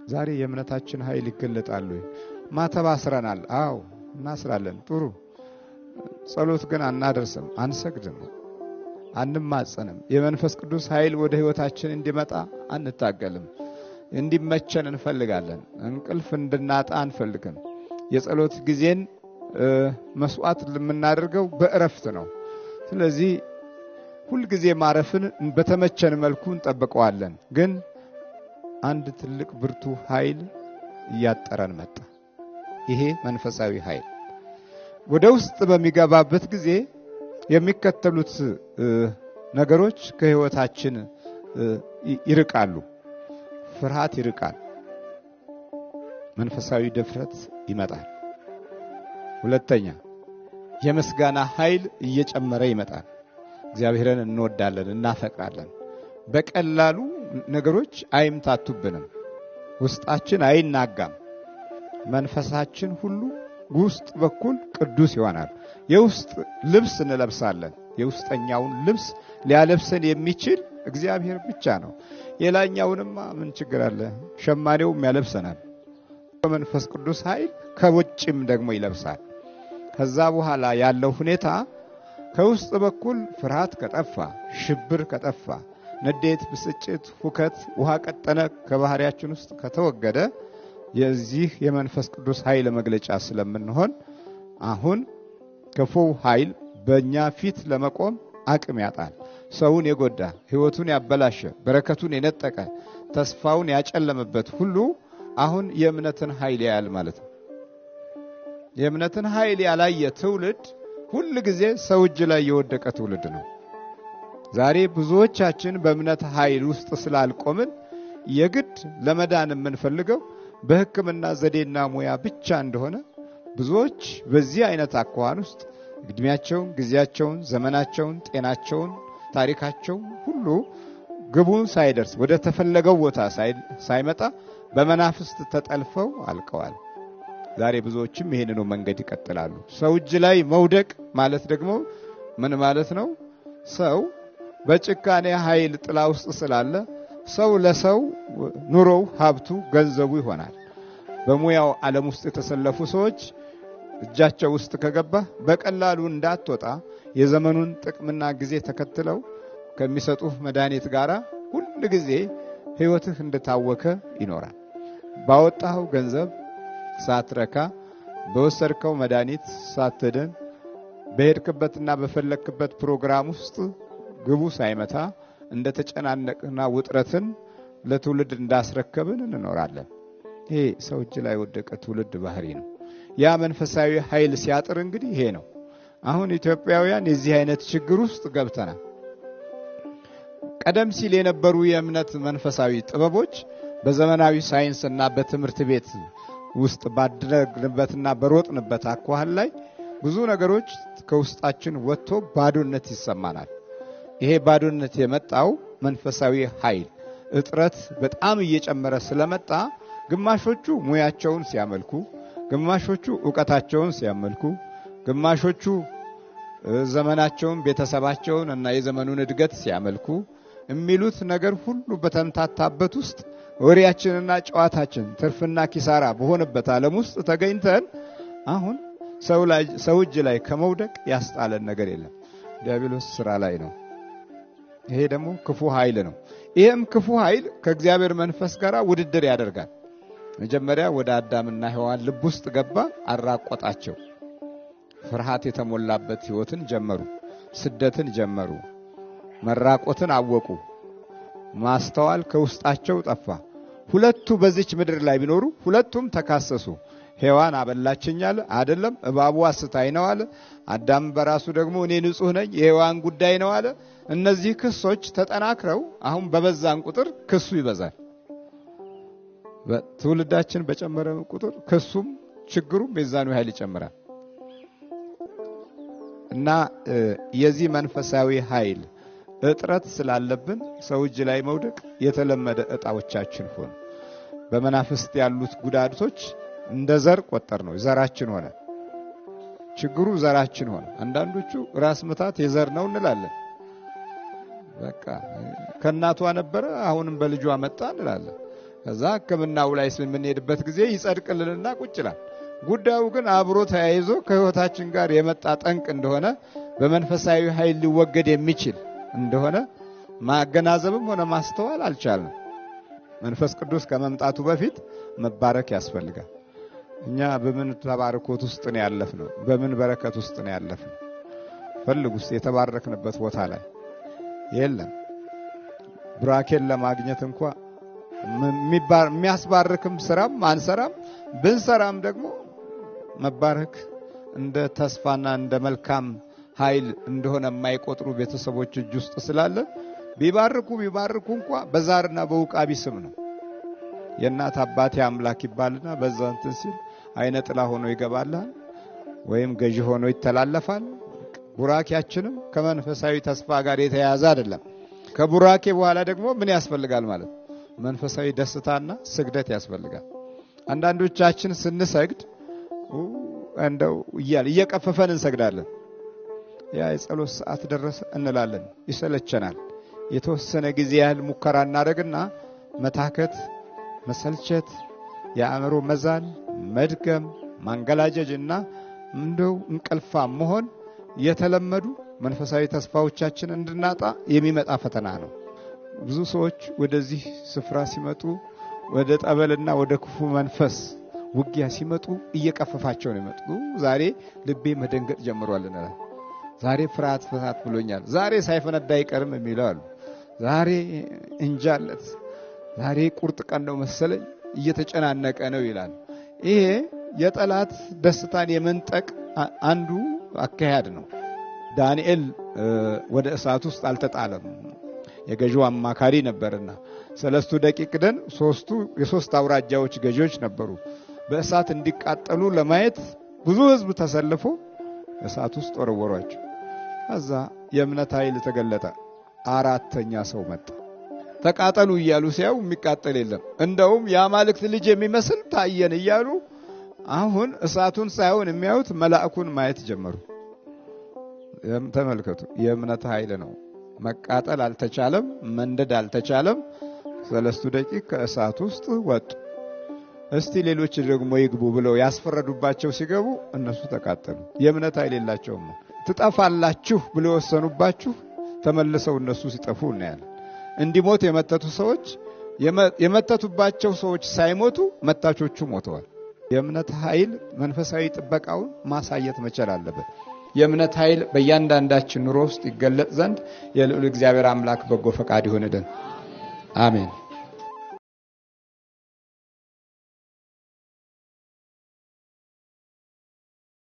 ዛሬ የእምነታችን ኃይል ይገለጣል። ማተብ አስረናል። አዎ እናስራለን። ጥሩ። ጸሎት ግን አናደርስም፣ አንሰግድም፣ አንማጸንም። የመንፈስ ቅዱስ ኃይል ወደ ህይወታችን እንዲመጣ አንታገልም። እንዲመቸን እንፈልጋለን። እንቅልፍ እንድናጣ አንፈልግም። የጸሎት ጊዜን መስዋዕት ለምናደርገው በእረፍት ነው። ስለዚህ ሁሉ ጊዜ ማረፍን በተመቸን መልኩ እንጠብቀዋለን። ግን አንድ ትልቅ ብርቱ ኃይል እያጠረን መጣ። ይሄ መንፈሳዊ ኃይል ወደ ውስጥ በሚገባበት ጊዜ የሚከተሉት ነገሮች ከህይወታችን ይርቃሉ። ፍርሃት ይርቃል። መንፈሳዊ ድፍረት ይመጣል። ሁለተኛ የምስጋና ኃይል እየጨመረ ይመጣል። እግዚአብሔርን እንወዳለን፣ እናፈቅራለን። በቀላሉ ነገሮች አይምታቱብንም። ውስጣችን አይናጋም። መንፈሳችን ሁሉ ውስጥ በኩል ቅዱስ ይሆናል። የውስጥ ልብስ እንለብሳለን። የውስጠኛውን ልብስ ሊያለብሰን የሚችል እግዚአብሔር ብቻ ነው። የላኛውንማ ምን ችግር አለ? ሸማኔውም ያለብሰናል። በመንፈስ ቅዱስ ኃይል ከውጭም ደግሞ ይለብሳል። ከዛ በኋላ ያለው ሁኔታ ከውስጥ በኩል ፍርሃት ከጠፋ፣ ሽብር ከጠፋ፣ ንዴት፣ ብስጭት፣ ሁከት፣ ውሃ ቀጠነ ከባህሪያችን ውስጥ ከተወገደ የዚህ የመንፈስ ቅዱስ ኃይል መግለጫ ስለምንሆን አሁን ክፉው ኃይል በእኛ ፊት ለመቆም አቅም ያጣል። ሰውን የጎዳ፣ ህይወቱን ያበላሸ፣ በረከቱን የነጠቀ፣ ተስፋውን ያጨለመበት ሁሉ አሁን የእምነትን ኃይል ያያል ማለት ነው። የእምነትን ኃይል ያላየ ትውልድ ሁሉ ጊዜ ሰው እጅ ላይ የወደቀ ትውልድ ነው። ዛሬ ብዙዎቻችን በእምነት ኃይል ውስጥ ስላልቆምን የግድ ለመዳን የምንፈልገው በሕክምና ዘዴና ሙያ ብቻ እንደሆነ ብዙዎች በዚህ አይነት አኳኋን ውስጥ እድሜያቸውን፣ ጊዜያቸውን፣ ዘመናቸውን፣ ጤናቸውን፣ ታሪካቸውን ሁሉ ግቡን ሳይደርስ ወደ ተፈለገው ቦታ ሳይመጣ በመናፍስት ተጠልፈው አልቀዋል። ዛሬ ብዙዎችም ይሄንኑ መንገድ ይቀጥላሉ። ሰው እጅ ላይ መውደቅ ማለት ደግሞ ምን ማለት ነው? ሰው በጭካኔ ኃይል ጥላ ውስጥ ስላለ ሰው ለሰው ኑሮው፣ ሀብቱ፣ ገንዘቡ ይሆናል። በሙያው ዓለም ውስጥ የተሰለፉ ሰዎች እጃቸው ውስጥ ከገባ በቀላሉ እንዳትወጣ የዘመኑን ጥቅምና ጊዜ ተከትለው ከሚሰጡህ መድኃኒት ጋር ሁሉ ጊዜ ህይወትህ እንደታወከ ይኖራል። ባወጣው ገንዘብ ሳትረካ፣ በወሰድከው መድኃኒት ሳትድን፣ በሄድክበትና በፈለክበት ፕሮግራም ውስጥ ግቡ ሳይመታ እንደተጨናነቅና ውጥረትን ለትውልድ እንዳስረከብን እንኖራለን። ይሄ ሰው እጅ ላይ ወደቀ ትውልድ ባህሪ ነው። ያ መንፈሳዊ ኃይል ሲያጥር እንግዲህ ይሄ ነው። አሁን ኢትዮጵያውያን የዚህ አይነት ችግር ውስጥ ገብተናል። ቀደም ሲል የነበሩ የእምነት መንፈሳዊ ጥበቦች በዘመናዊ ሳይንስና በትምህርት ቤት ውስጥ ባደረግንበትና በሮጥንበት አኳኋን ላይ ብዙ ነገሮች ከውስጣችን ወጥቶ ባዶነት ይሰማናል። ይሄ ባዶነት የመጣው መንፈሳዊ ኃይል እጥረት በጣም እየጨመረ ስለመጣ ግማሾቹ ሙያቸውን ሲያመልኩ፣ ግማሾቹ ዕውቀታቸውን ሲያመልኩ፣ ግማሾቹ ዘመናቸውን፣ ቤተሰባቸውን እና የዘመኑን እድገት ሲያመልኩ የሚሉት ነገር ሁሉ በተምታታበት ውስጥ ወሬያችንና ጨዋታችን ትርፍና ኪሳራ በሆነበት ዓለም ውስጥ ተገኝተን አሁን ሰው እጅ ላይ ከመውደቅ ያስጣለን ነገር የለም። ዲያብሎስ ስራ ላይ ነው። ይሄ ደግሞ ክፉ ኃይል ነው። ይሄም ክፉ ኃይል ከእግዚአብሔር መንፈስ ጋር ውድድር ያደርጋል። መጀመሪያ ወደ አዳምና ሔዋን ልብ ውስጥ ገባ፣ አራቆጣቸው። ፍርሃት የተሞላበት ህይወትን ጀመሩ፣ ስደትን ጀመሩ፣ መራቆትን አወቁ። ማስተዋል ከውስጣቸው ጠፋ። ሁለቱ በዚች ምድር ላይ ቢኖሩ ሁለቱም ተካሰሱ። ሔዋን አበላችኛል አይደለም፣ እባቡ አስታይ ነው አለ። አዳም በራሱ ደግሞ እኔ ንጹህ ነኝ የሔዋን ጉዳይ ነው አለ። እነዚህ ክሶች ተጠናክረው አሁን በበዛን ቁጥር ክሱ ይበዛል። በትውልዳችን በጨመረ ቁጥር ክሱም ችግሩም የዛኑ ኃይል ይጨምራል። እና የዚህ መንፈሳዊ ኃይል እጥረት ስላለብን ሰው እጅ ላይ መውደቅ የተለመደ እጣዎቻችን ሆነ። በመናፍስት ያሉት ጉዳቶች እንደ ዘር ቆጠር ነው፣ ዘራችን ሆነ። ችግሩ ዘራችን ሆነ። አንዳንዶቹ ራስ ምታት የዘር ነው እንላለን። በቃ ከናቷ ነበረ አሁንም በልጇ መጣ እንላለን። ከዛ ሕክምናው ላይ ስለምንሄድበት ጊዜ ይጸድቅልንና ቁጭ ይላል። ጉዳዩ ግን አብሮ ተያይዞ ከህይወታችን ጋር የመጣ ጠንቅ እንደሆነ በመንፈሳዊ ኃይል ሊወገድ የሚችል እንደሆነ ማገናዘብም ሆነ ማስተዋል አልቻልንም። መንፈስ ቅዱስ ከመምጣቱ በፊት መባረክ ያስፈልጋል። እኛ በምን ተባረኮት ውስጥ ነው ያለፍነው? በምን በረከት ውስጥ ነው ያለፍነው? ፈልጉስ የተባረክንበት ቦታ ላይ የለም። ብራኬን ለማግኘት እንኳን የሚያስባርክም ስራም አንሰራም። ብንሰራም ደግሞ መባረክ እንደ ተስፋና እንደ መልካም ኃይል እንደሆነ የማይቆጥሩ ቤተሰቦች እጅ ውስጥ ስላለ ቢባርኩ እንኳን በዛርና በውቃቢ ስም ነው። የእናት አባቴ አምላክ ይባልና በዛ እንትን ሲል አይነ ጥላ ሆኖ ይገባል ወይም ገዢ ሆኖ ይተላለፋል። ቡራኪያችንም ከመንፈሳዊ ተስፋ ጋር የተያያዘ አይደለም። ከቡራኬ በኋላ ደግሞ ምን ያስፈልጋል ማለት? መንፈሳዊ ደስታና ስግደት ያስፈልጋል። አንዳንዶቻችን ስንሰግድ እንደው እየቀፈፈን እንሰግዳለን። ያ የጸሎት ሰዓት ደረሰ እንላለን፣ ይሰለቸናል። የተወሰነ ጊዜ ያህል ሙከራ እናደርግና መታከት፣ መሰልቸት፣ የአእምሮ መዛል፣ መድገም፣ ማንገላጀጅና እንደው እንቅልፋ መሆን የተለመዱ መንፈሳዊ ተስፋዎቻችን እንድናጣ የሚመጣ ፈተና ነው። ብዙ ሰዎች ወደዚህ ስፍራ ሲመጡ ወደ ጠበልና ወደ ክፉ መንፈስ ውጊያ ሲመጡ እየቀፈፋቸው ነው የሚመጡ። ዛሬ ልቤ መደንገጥ ጀምሯል እንላለን። ዛሬ ፍርሃት ብሎኛል፣ ዛሬ ሳይፈነዳ አይቀርም የሚለው አሉ። ዛሬ እንጃለት፣ ዛሬ ቁርጥ ቀን ነው መሰለኝ እየተጨናነቀ ነው ይላል። ይሄ የጠላት ደስታን የመንጠቅ አንዱ አካሄድ ነው። ዳንኤል ወደ እሳት ውስጥ አልተጣለም። የገዢው አማካሪ ነበርና ሰለስቱ ደቂቅ ደን የሶስት አውራጃዎች ገዢዎች ነበሩ። በእሳት እንዲቃጠሉ ለማየት ብዙ ህዝብ ተሰልፎ እሳት ውስጥ ወረወሯቸው። ከዛ የእምነት ኃይል ተገለጠ። አራተኛ ሰው መጣ። ተቃጠሉ እያሉ ሲያዩ የሚቃጠል የለም። እንደውም የአማልክት ልጅ የሚመስል ታየን እያሉ አሁን እሳቱን ሳይሆን የሚያዩት መልአኩን ማየት ጀመሩ። ተመልከቱ፣ የእምነት ኃይል ነው። መቃጠል አልተቻለም፣ መንደድ አልተቻለም። ሰለስቱ ደቂቅ ከእሳት ውስጥ ወጡ። እስቲ ሌሎች ደግሞ ይግቡ ብለው ያስፈረዱባቸው ሲገቡ እነሱ ተቃጠሉ። የእምነት ኃይል የላቸውም። ትጠፋላችሁ ብለው ወሰኑባችሁ፣ ተመልሰው እነሱ ሲጠፉ እናያለን። እንዲሞት የመተቱ ሰዎች የመተቱባቸው ሰዎች ሳይሞቱ መታቾቹ ሞተዋል። የእምነት ኃይል መንፈሳዊ ጥበቃውን ማሳየት መቻል አለበት። የእምነት ኃይል በእያንዳንዳችን ኑሮ ውስጥ ይገለጥ ዘንድ የልዑል እግዚአብሔር አምላክ በጎ ፈቃድ ይሁንልን። አሜን።